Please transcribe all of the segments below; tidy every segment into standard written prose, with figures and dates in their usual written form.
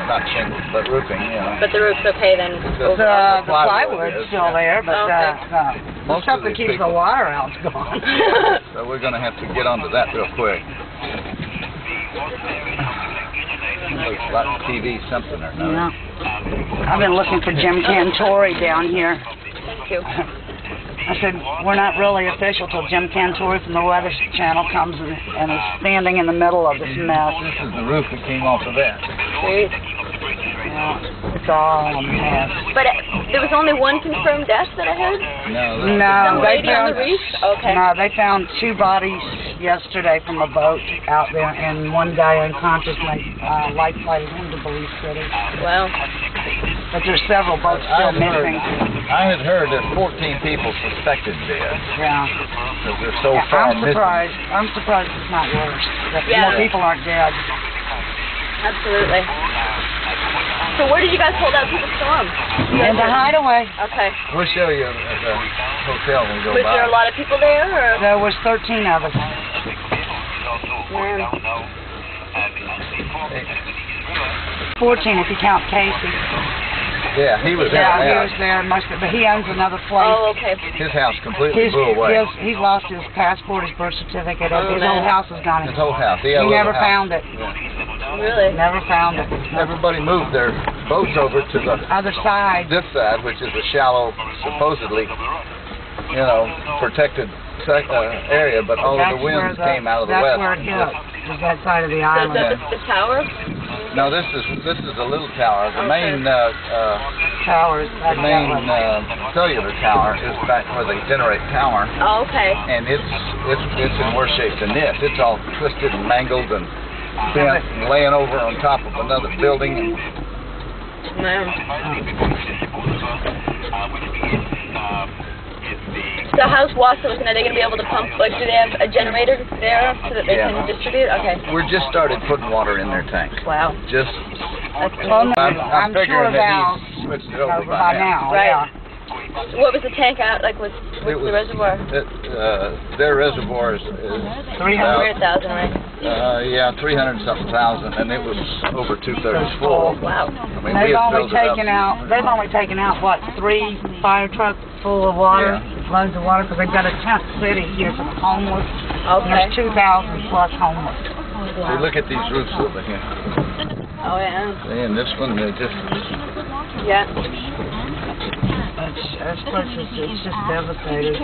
not shingles, but roofing, you know. But the roof's okay then? The plywood's still there, but most stuff of that these keeps the people, water out's gone. so we're going to have to get onto that real quick. Looks like TV something or another. Yeah. I've been looking for Jim Cantori down here. Thank you. I said, we're not really official till Jim Cantori from the Weather Channel comes and is standing in the middle of this mess. This is the roof that came off of that. Sweet. Yeah, it's all a mess. But there was only one confirmed death that I heard? No, they found, on the reef? Okay. No, they found 2 bodies yesterday from a boat out there, and one guy unconscious, life flighted him to Belize City. Wow. But there's several boats still missing. I had heard that 14 people suspected dead. Yeah. Because they're so far missing. I'm surprised it's not worse. That more people aren't dead. Absolutely. So where did you guys hold out people storm? In the hideaway. Okay. We'll show you at the hotel when we go by. Was there a lot of people there? Or? There was 13 of us. Man. 14 if you count Casey. Yeah, he was there. Yeah, he was there. But he owns another place. Oh, okay. His house completely blew away. He's lost his passport, his birth certificate. His whole house is gone. His whole house. He never found it. Yeah. Really? Never found it. Everybody moved their boats over to the other side. This side, which is a shallow, supposedly, you know, protected area, but all of the winds came out of the west. That's where it hit. Was that side of the island. So the tower? No, this is a little tower. The main towers. The main cellular tower is back where they generate power. Oh, okay. And it's in worse shape than this. It's all twisted and mangled and bent and laying over on top of another building. Man. So how's Wausau looking? Are they going to be able to pump? Like, do they have a generator there so that they can distribute? Okay. We're just started putting water in their tank. Wow. Just. I'm sure Val switched it over by now. Right. Yeah. What was the tank out? Like, what's the reservoir? Their reservoir is 300,000, right? Yeah, 300-something thousand, and it was over 2/3 full. Wow. I mean, they've only taken out what, 3 fire trucks full of water, loads of water, because they've got a tent city here for the homeless. Okay. And there's 2,000 plus homeless. Wow. Look at these roofs over here. Oh yeah. And this one, they just. Yeah. This place it's just devastated.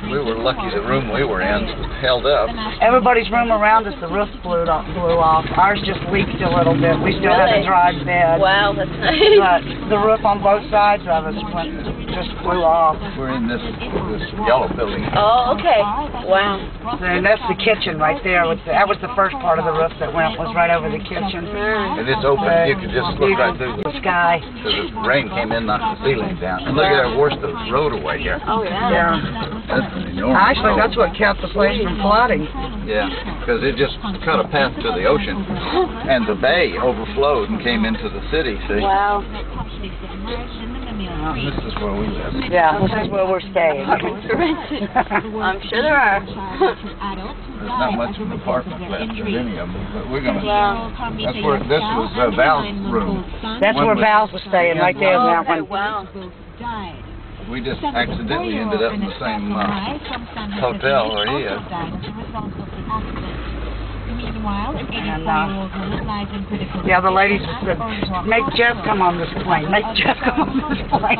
We were lucky the room we were in held up. Everybody's room around us, the roof blew off. Ours just leaked a little bit. We still have a dry bed. Wow, that's nice. But the roof on both sides of us just flew off. We're in this yellow building. Oh, okay. Wow. And that's the kitchen right there. That was the first part of the roof that was right over the kitchen. And it's open. You can just look right through the sky. So the rain came in, knocked the ceiling down. And look at that worst of the road away here. Oh, yeah. Yeah. That's enormous. Actually, that's what kept the place from flooding. Yeah, because it just cut a path to the ocean. And the bay overflowed and came into the city, see? Wow. This is where we live. Yeah, this is where we're staying. I'm sure there are. There's not much of an apartment left of any of them, but we're going to... That's where, this was Val's room. That's where Val's was staying, right there in that one. Wow. We just accidentally ended up in the same hotel where he is. And, the ladies said, make Jeff come on this plane. Make Jeff come on this plane.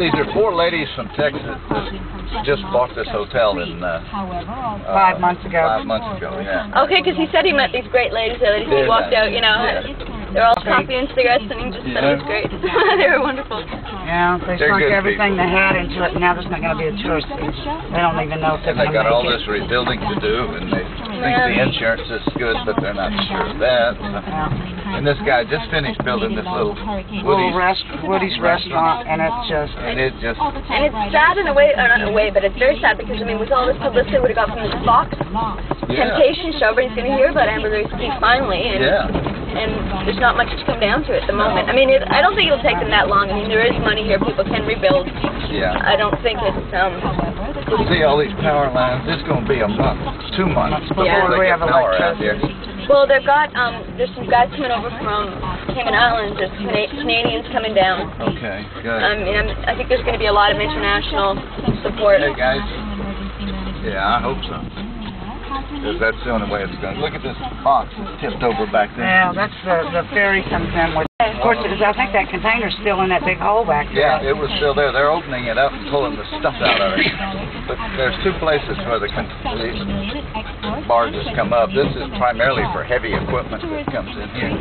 These are 4 ladies from Texas that just bought this hotel in 5 months ago. 5 months ago, yeah. Okay, because he said he met these great ladies there. He walked out, you know. They're all coffee and cigarettes, and he just said it was great. They were wonderful. Yeah, they sunk everything they had into it, and now there's not going to be a tourist. They don't even know if they're going to make it. They got all this rebuilding to do, and they think the insurance is good, but they're not sure of that. And this guy just finished building this little Woody's restaurant, and it's just... And it's sad in a way, or not in a way, but it's very sad because, I mean, with all this publicity we got from this Fox Temptation show, everybody's going to hear about Amber Grace Peak finally, and there's not much to come down to at the moment. I mean, I don't think it'll take them that long. I mean, there is money here. People can rebuild. Yeah. I don't think it's, See all these power lines? It's going to be a month, 2 months before they get power out here. Well, there's some guys coming over from Cayman Islands. There's Canadians coming down. Okay, good. I think there's going to be a lot of international support. Hey, guys. Yeah, I hope so. Because that's the only way it's going. Look at this box that's tipped over back there. Yeah, that's the ferry comes in with. Of course, because I think that container's still in that big hole back there. Yeah, it was still there. They're opening it up and pulling the stuff out of it. But there's two places where these barges come up. This is primarily for heavy equipment that comes in here.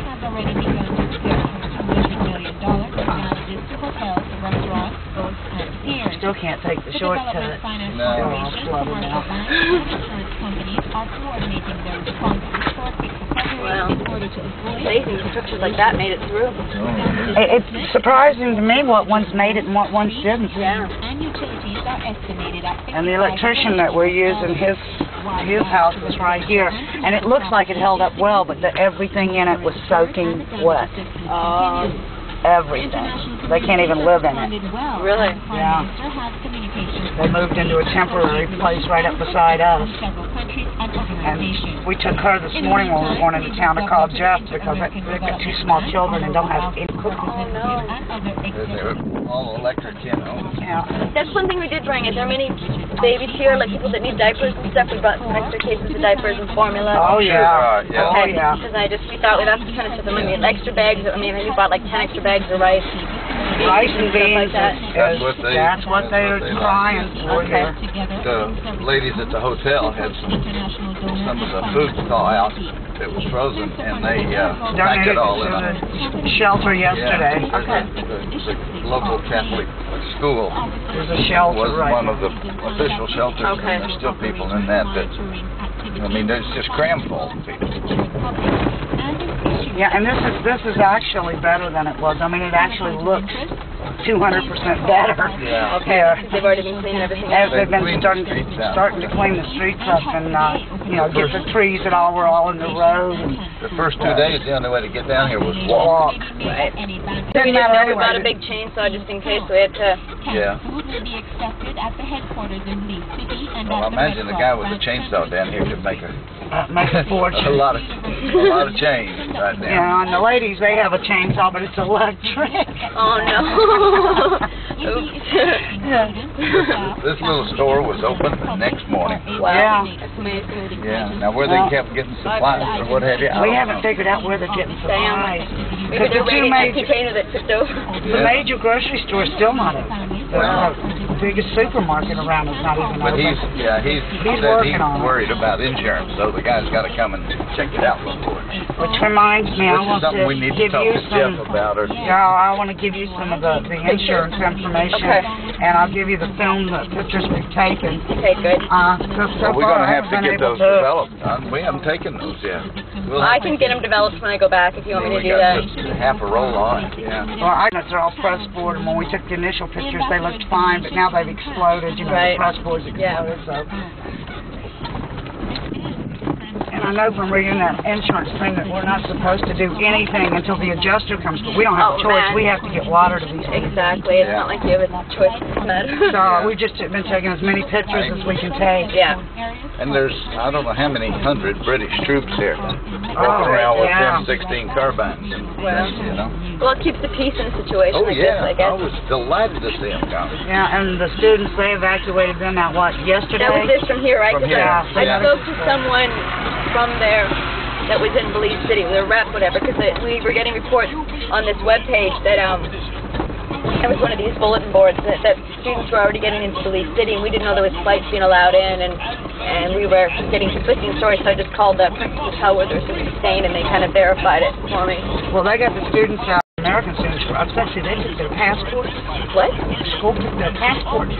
Still can't take the shortcut. No. Well, amazing structures like that made it through. It's surprising to me what ones made it and what ones didn't. Yeah. And the electrician that we're using, his house was right here, and it looks like it held up well, but everything in it was soaking wet. Everything. They can't even live in it. Really? Yeah. They moved into a temporary place right up beside us. And we took her this morning when we were going into town to call Jeff because they've got two small children and don't have any cooking. Oh, no. They're all electric, you know. Yeah. That's one thing we did bring. Is there many babies here, like people that need diapers and stuff? We brought some extra cases of diapers and formula. Oh, yeah. Yeah. Oh, yeah. Because we thought we'd have to kind of set them in extra bags. I mean, we bought like 10 extra bags of rice and beans. Like that. That's what they're trying for here. The ladies at the hotel had some of the food thaw out. It was frozen, and they packed it all in a shelter yesterday. Yeah. The local Catholic school There's a shelter was one of the official shelters, and there's still people in that. I mean, there's just crammed full of people. Yeah, and this is actually better than it was. I mean, it actually looks 200% better. Yeah. Here. They've already been cleaning everything up. They've been starting to clean the streets up and get the trees that were all in the road. The first 2 days, the only way to get down here was walk. Right. Didn't matter We bought a anyway. big chainsaw just in case we had to. Yeah. Well, I imagine the guy with the chainsaw down here could make a fortune. a lot of change right now. Yeah, and the ladies, they have a chainsaw, but it's electric. Oh no. Oops. This little store was open the next morning. Wow. Yeah. That's amazing. Yeah. Now where they kept getting supplies or what have you, I We don't haven't know. figured out where they're getting supplies. Maybe they're The two waiting for a major, container that tipped over. the major grocery store is still not open. The biggest supermarket around is not even But open. he's working on it. worried about insurance, so the guy's got to come and check it out before. Which reminds me, I This is want something to we need to give talk you to Jeff some. about. Or Yeah, I want to give you some of the insurance information, and I'll give you the pictures we've taken. Okay, good. So we're going to have to been get able those developed. We haven't taken those yet. I can get them developed when I go back if you want me to We do got that. just half a roll on it. Yeah. Well, they're all press board, and when we took the initial pictures, they looked fine, but now they've exploded. Right. The press board's exploded, so. And I know from reading that insurance thing that we're not supposed to do anything until the adjuster comes, but we don't have a choice. We have to get water to these things. Exactly. It's not like you have a choice in this matter. So we've just been taking as many pictures as we can take. Yeah. And there's, I don't know how many hundred British troops here walking around with them 16 carbines. Well, it keeps the peace in a situation like this, I guess. I was delighted to see them come. Yeah, and the students, they evacuated them at what, yesterday? That was this from here, right? From here. I spoke to someone from there that was in Belize City, their rep, whatever, because we were getting reports on this webpage that it was one of these bulletin boards that students were already getting into Belize City, and we didn't know there was flights being allowed in, and we were getting conflicting stories, so I just called the principal's hotel where they were staying, and they kind of verified it for me. Well, they got the students out, American students, especially they took their passports. What? School took their passports.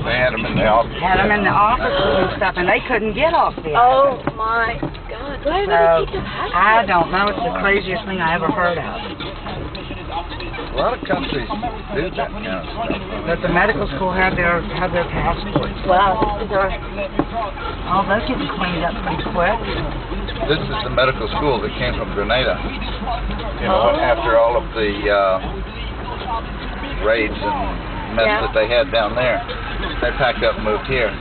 They had them in the office. Had them in the offices and stuff, and they couldn't get off the Oh, my God. Why did they take their passports? I don't know. It's the craziest thing I ever heard of. A lot of countries do that kind of stuff. That the medical school had their passports. Wow. Oh, they're getting cleaned up pretty quick. This is the medical school that came from Grenada. You know, after all of the raids and mess that they had down there, they packed up and moved here.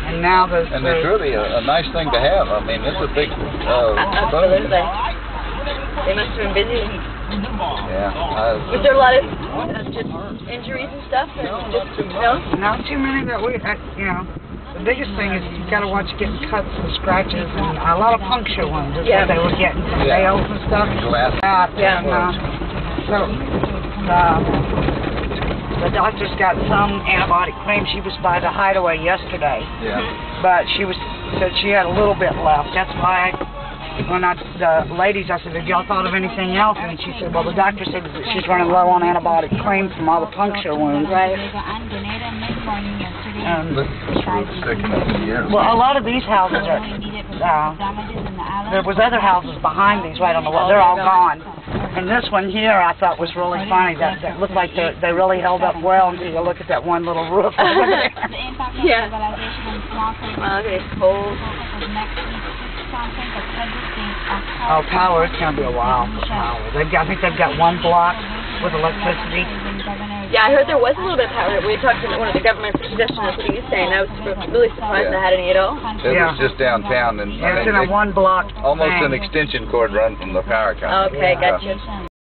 And now there's... And it's really a nice thing to have. I mean, it's a big... Absolutely. They must have been busy. Yeah. Was there a lot of just injuries and stuff? No? Not too many that we, you know. The biggest thing is you got to watch getting cuts and scratches and a lot of puncture ones. Is what they were getting from nails and stuff. So the doctor's got some antibiotic cream. She was by the Hideaway yesterday. Yeah. But she said she had a little bit left. That's why when the ladies, I said, have y'all thought of anything else? And she said, well, the doctor said that she's running low on antibiotic cream from all the puncture wounds. Right. Well, a lot of these houses are, there was other houses behind these right on the wall. They're all gone. And this one here I thought was really funny. That looked like they really held up well until you look at that one little roof over there. Yeah. Wow, okay, cold. Oh, power, it's going to be a while for power. I think they've got one block with electricity. Yeah, I heard there was a little bit of power. We talked to one of the government physicians, that's what he was saying. I was really surprised they had any at all. It was just downtown. And it's in a one block almost an extension cord run from the power company. Okay, gotcha.